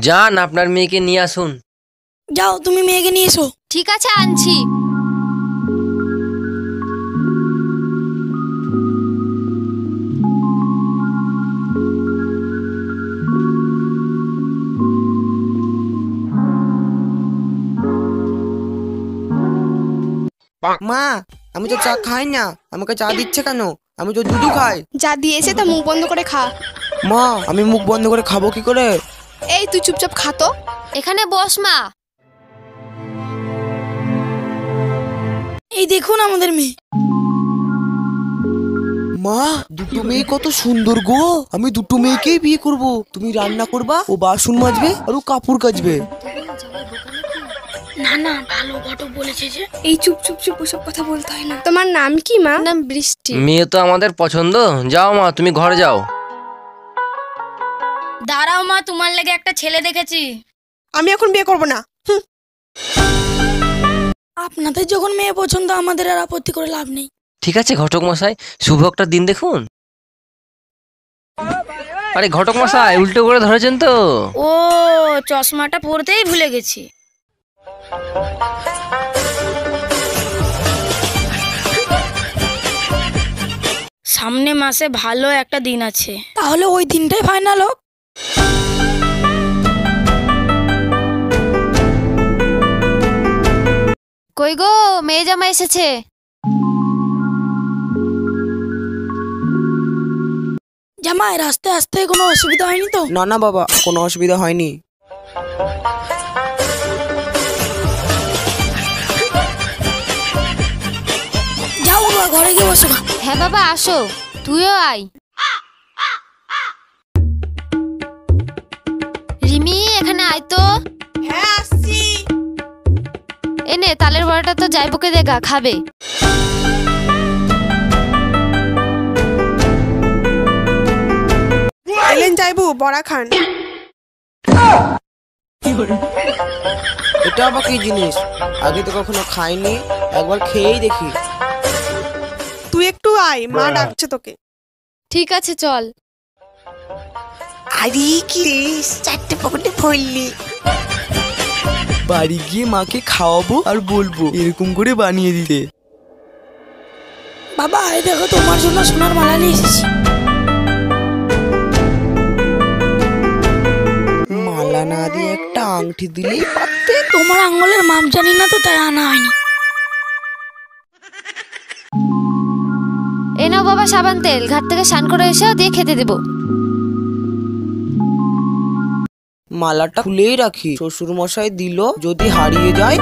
যান আপনার মেয়েকে নিয়ে আসুন। যাও তুমি মেয়েকে নিয়ে এসো। ঠিক আছে, আনছি। মা আমি তো চা খাই না, আমাকে চা দিচ্ছে কেন? আমি তো দুধ খাই। যা দিয়েছে তা মুখ বন্ধ করে খা। মা আমি মুখ বন্ধ করে খাবো কি করে? এই তুই চুপচাপ খা তো। এখানে বস মা। এই দেখুন আমাদের মেয়ে। মা দুটো মেয়ে কত সুন্দর গো, আমি দুটো মেয়েকেই বিয়ে করব। তুমি রান্না করবা, ও বাসন মাজবে আর ও কাপড় কাচবে। না না ভালো ঘটক বলেছে যে এই চুপ চুপ চুপ ওসব কথা বলতে হয় না। তোমার নাম কি মা? নাম বৃষ্টি। মেয়ে তো আমাদের পছন্দ। যাও মা তুমি ঘরে যাও। দাঁড়াও মা, তোমার লাগে একটা ছেলে দেখেছি। আমি এখন বিয়ে করব না। আপনাদের যখন মেয়ে পছন্দ আমাদের আর আপত্তি করে লাভ নেই। ঠিক আছে ঘটক মশাই, শুভ একটা দিন দেখুন। আরে ঘটক মশাই উল্টো করে ধরেছেন তো। ও চশমাটা পরতেই ভুলে গেছি। সামনে মাসে ভালো একটা দিন আছে, তাহলে ওই দিনটাই ফাইনাল হোক। কই গো, মেয়ে জামা এসেছে। জামাই রাস্তায় আসতে কোনো অসুবিধা হয়নি তো? না না বাবা, কোনো অসুবিধা হয়নি। যাও বাবা ঘরে গিয়ে বসো। হ্যাঁ বাবা আসো, তুইও আয়। রিমি এখানে আয় তো। হ্যাঁ আসছি। এনে তালের বড়াটা তো যাইবকে দেখা খাবে। এলেন যাইবু বড়া খান। এটা আবার কি জিনিস? আগে তো কখনো খাইনি, একবার খেয়েই দেখি। তুই একটু আয়, মা ডাকছে তোকে। ঠিক আছে চল। আরে কি চারটে পকেটে ভরলি। বাড়ি গিয়ে মাকে খাওয়াবো আর বলবো এরকম করে বানিয়ে দিতে। বাবা এই দেখো তোমার জন্য সোনার মালা নিয়ে এসেছি। মালা না দিয়ে একটা আংটি দিলেই পারতে। তোমার আঙ্গুলের মাপ জানি না তো তাই আনা হয়নি। এ নাও বাবা সাবান তেল, ঘাট থেকে স্নান করে এসে দিয়ে খেতে দেবো। মালাটা খুলেই রাখি, শ্বশুর মশাই দিল যদি হারিয়ে যায়।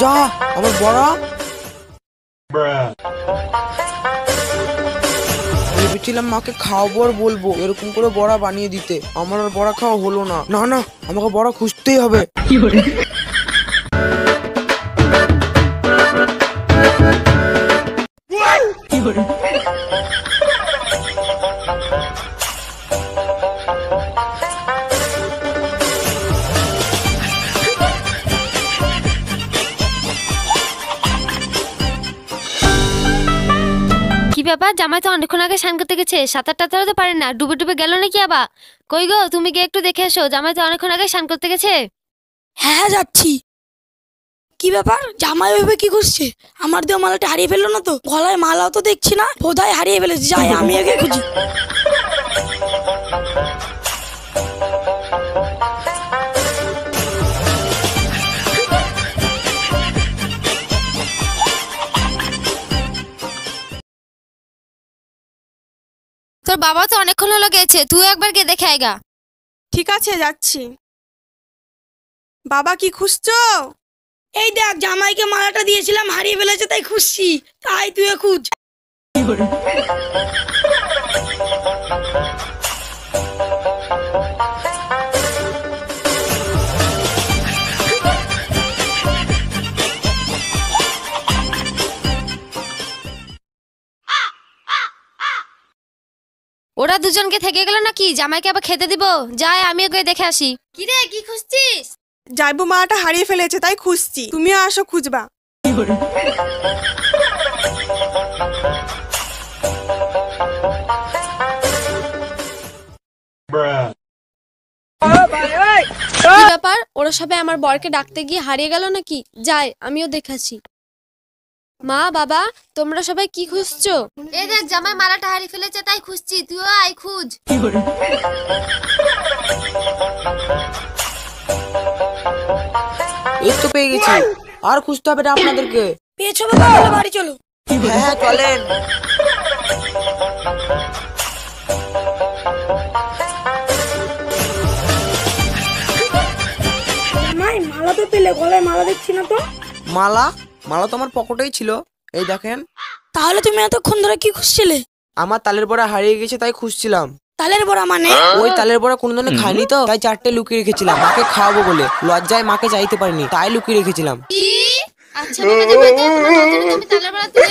যা আমার বড়া। ভেবেছিলাম মাকে খাওয়াবো আর বলবো এরকম করে বড়া বানিয়ে দিতে, আমার আর বড়া খাওয়া হলো না। না না আমাকে বড়া খুঁজতেই হবে। কি ব্যাপার, জামাই তো অনেকক্ষণ আগে স্নান করতে গেছে, সাঁতার টাতারও তো পারে না, ডুবে ডুবে গেল নাকি আবার? কই গো তুমি গিয়ে একটু দেখে এসো, জামাই তো অনেকক্ষণ আগে স্নান করতে গেছে। হ্যাঁ যাচ্ছি। কি ব্যাপার, জামাই ওইভাবে কি করছে? আমার দেওয়া মালাটা হারিয়ে ফেললো না তো? গলায় মালাও তো দেখছি না, বোধহয় হারিয়ে ফেলেছে। যাই আমি আগে খুঁজি। তোর বাবা তো অনেকক্ষণ হলো গেছে, তুই একবার গিয়ে দেখে আয়গা। ঠিক আছে যাচ্ছি। বাবা কি খুঁজছো? এই দেখ জামাইকে মালাটা দিয়েছিলাম, হারিয়ে ফেলেছে তাই খুঁজছি। তাই তুই খুঁজ। ওরা দুজনকে থেকে গেল নাকি? জামাইকে আবার খেতে দিব? যাই আমিও গিয়ে দেখে আসি। কি রে, কি খুঁজছিস? যাইবো মালাটা হারিয়ে ফেলেছে তাই খুঁজছি, তুমিও আসো খুঁজবা। কি ব্যাপার, ওরা সবাই আমার বরকে ডাকতে গিয়ে হারিয়ে গেল নাকি? যাই আমিও দেখাচ্ছি। মা বাবা, তোমরা সবাই কি খুঁজছো? এই দেখ, জামাই মালাটা হারিয়ে ফেলেছে তাই খুঁজছি, তুইও আয় খুঁজ। এই তো পেয়ে গেছি, আর খুঁজতে হবে না আপনাদেরকে। পেয়েছো বাবা, চলো বাড়ি চলো। হ্যাঁ চলেন। জামাই মালা তো পেলে, গলায় মালা দেখছি না তো। মালা? মালা তো আমার পকেটেই ছিল, এই দেখেন। তাহলে তুমি এতক্ষণ ধরে কি খুঁজছিলে? আমার তালের বড়া হারিয়ে গেছে তাই খুঁজছিলাম। তালের বড়া মানে? ওই তালের বড়া কোনদিন খাইনি তো, তাই 4টে লুকিয়ে রেখেছিলাম, মাকে খাওয়াবো বলে। লজ্জায় মাকে চাইতে পারিনি, তাই লুকিয়ে রেখেছিলাম। কি? আচ্ছা বাবা, জামাই তো তোমার নতুন তুমি তালের বড়া তুলে